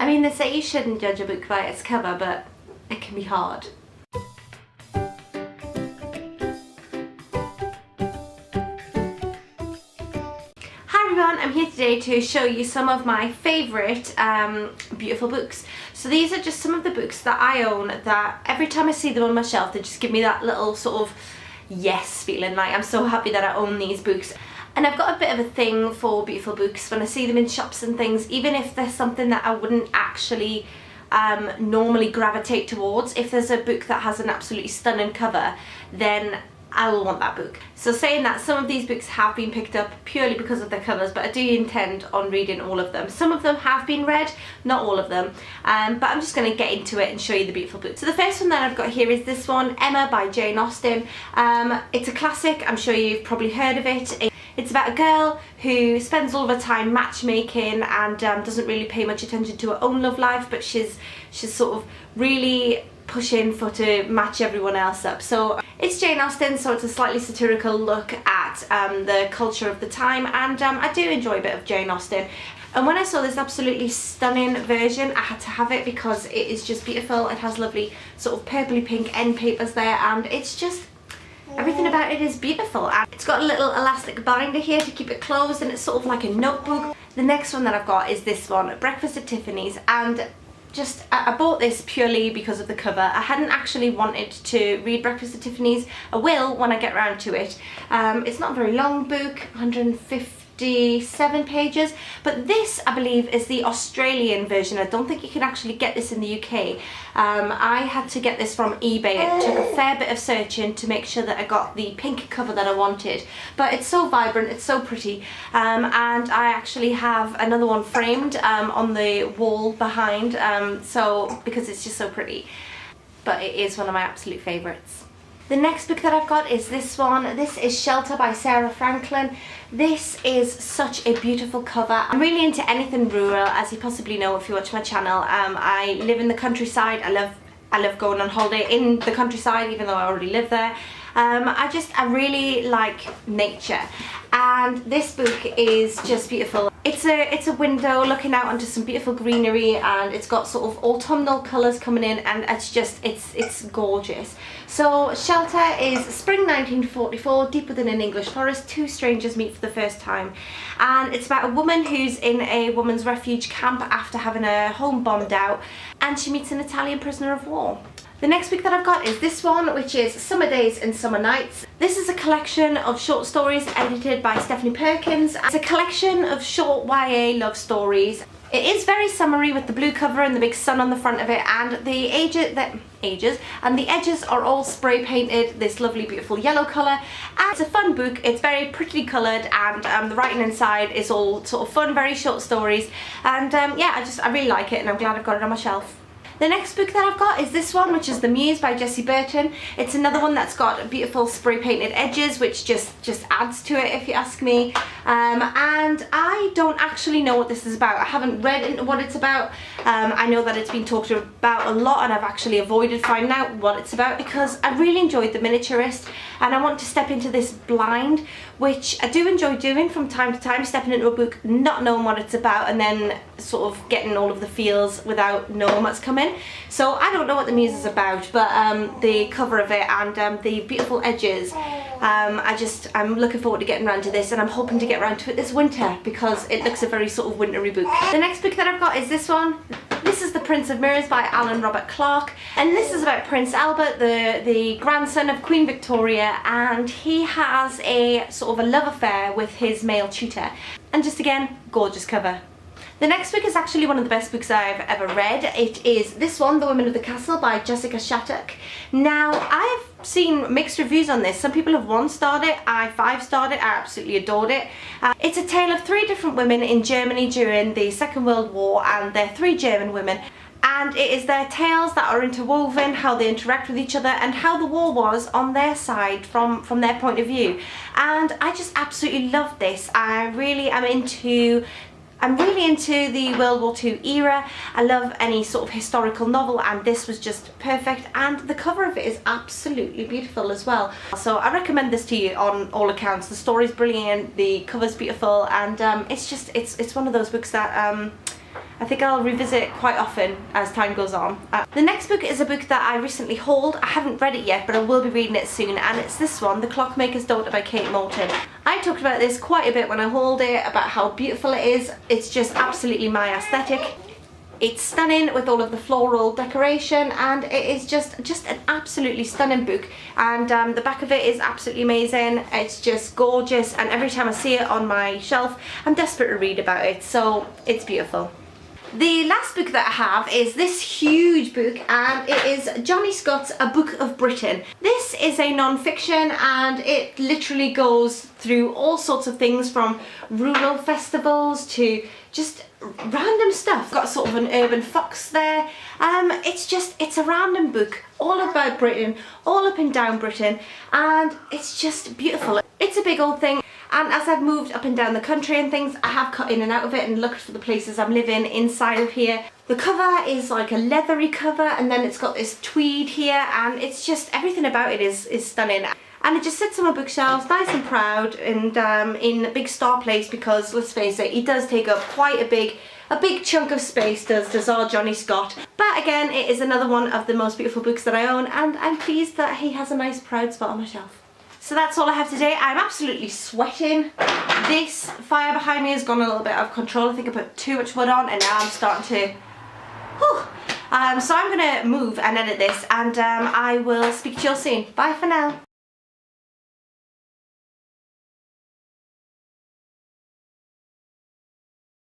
I mean, they say you shouldn't judge a book by its cover, but it can be hard. Hi everyone, I'm here today to show you some of my favourite beautiful books. So these are just some of the books that I own that every time I see them on my shelf, they just give me that little sort of yes feeling, like I'm so happy that I own these books. And I've got a bit of a thing for beautiful books. When I see them in shops and things, even if there's something that I wouldn't actually normally gravitate towards, if there's a book that has an absolutely stunning cover, then I will want that book. So saying that, some of these books have been picked up purely because of their covers, but I do intend on reading all of them. Some of them have been read, not all of them, but I'm just going to get into it and show you the beautiful books. So the first one that I've got here is this one, Emma by Jane Austen. It's a classic, I'm sure you've probably heard of it. It's about a girl who spends all of her time matchmaking and doesn't really pay much attention to her own love life, but she's sort of really pushing to match everyone else up. So it's Jane Austen, so it's a slightly satirical look at the culture of the time, and I do enjoy a bit of Jane Austen. And when I saw this absolutely stunning version, I had to have it because it is just beautiful. It has lovely sort of purpley pink end papers there, and it's just, everything about it is beautiful. And it's got a little elastic binder here to keep it closed, and it's sort of like a notebook. The next one that I've got is this one, Breakfast at Tiffany's, and I bought this purely because of the cover. I hadn't actually wanted to read Breakfast at Tiffany's. I will when I get around to it. It's not a very long book, 157 pages, but this I believe is the Australian version. I don't think you can actually get this in the UK. I had to get this from eBay. It took a fair bit of searching to make sure that I got the pink cover that I wanted, but it's so vibrant, it's so pretty, and I actually have another one framed on the wall behind, so because it's just so pretty, but it is one of my absolute favourites. The next book that I've got is this one. This is Shelter by Sarah Franklin. This is such a beautiful cover. I'm really into anything rural, as you possibly know if you watch my channel. I live in the countryside. I love going on holiday in the countryside, even though I already live there. I really like nature, and this book is just beautiful. It's a window looking out onto some beautiful greenery, and it's got sort of autumnal colours coming in, and it's gorgeous. So Shelter is spring 1944, deep within an English forest, two strangers meet for the first time, and it's about a woman who's in a woman's refuge camp after having her home bombed out, and she meets an Italian prisoner of war. The next book that I've got is this one, which is Summer Days and Summer Nights. This is a collection of short stories edited by Stephanie Perkins. It's a collection of short YA love stories. It is very summery with the blue cover and the big sun on the front of it, and the edges are all spray painted this lovely beautiful yellow colour. And it's a fun book, it's very prettily coloured, and the writing inside is all sort of fun, very short stories, and yeah, I really like it, and I'm glad I've got it on my shelf. The next book that I've got is this one, which is The Muse by Jessie Burton. It's another one that's got beautiful spray painted edges, which just adds to it if you ask me. And I don't actually know what this is about. I haven't read into what it's about. I know that it's been talked about a lot, and I've actually avoided finding out what it's about because I really enjoyed The Miniaturist, and I want to step into this blind, which I do enjoy doing from time to time, stepping into a book not knowing what it's about and then sort of getting all of the feels without knowing what's coming. So I don't know what The Muse is about, but the cover of it and the beautiful edges, I'm looking forward to getting around to this, and I'm hoping to get around to it this winter because it looks a very sort of wintry book. The next book that I've got is this one. This is The Prince of Mirrors by Alan Robert Clark, and this is about Prince Albert, the grandson of Queen Victoria, and he has a sort of a love affair with his male tutor, and just again, gorgeous cover. The next book is actually one of the best books I've ever read. It is this one, The Women of the Castle by Jessica Shattuck. Now, I've seen mixed reviews on this. Some people have 1-starred it, I 5-starred it, I absolutely adored it. It's a tale of 3 different women in Germany during the Second World War, and they're 3 German women. And it is their tales that are interwoven, how they interact with each other, and how the war was on their side from their point of view. And I just absolutely love this. I'm really into the World War II era. I love any sort of historical novel, and this was just perfect, and the cover of it is absolutely beautiful as well. So I recommend this to you on all accounts. The story's brilliant, the cover's beautiful, and it's one of those books that I think I'll revisit it quite often as time goes on. The next book is a book that I recently hauled. I haven't read it yet, but I will be reading it soon, and it's this one, The Clockmaker's Daughter by Kate Moulton. I talked about this quite a bit when I hauled it, about how beautiful it is. It's just absolutely my aesthetic. It's stunning with all of the floral decoration, and it is just an absolutely stunning book, and the back of it is absolutely amazing. It's just gorgeous, and every time I see it on my shelf I'm desperate to read about it, so it's beautiful. The last book that I have is this huge book, and it is Johnny Scott's A Book of Britain. This is a non-fiction, and it literally goes through all sorts of things, from rural festivals to just random stuff. Got sort of an urban fox there. It's a random book all about Britain, all up and down Britain, and it's just beautiful. It's a big old thing, and as I've moved up and down the country and things, I have cut in and out of it and looked for the places I'm living inside of here. The cover is like a leathery cover, and then it's got this tweed here, and it's just, everything about it is stunning. And it just sits on my bookshelves nice and proud, and in a big star place, because let's face it, he does take up quite a big chunk of space, does our Johnny Scott. But again, it is another one of the most beautiful books that I own, and I'm pleased that he has a nice proud spot on my shelf. So that's all I have today. I'm absolutely sweating. This fire behind me has gone a little bit out of control. I think I put too much wood on, and now I'm starting to... Whew. So I'm going to move and edit this, and I will speak to you all soon. Bye for now.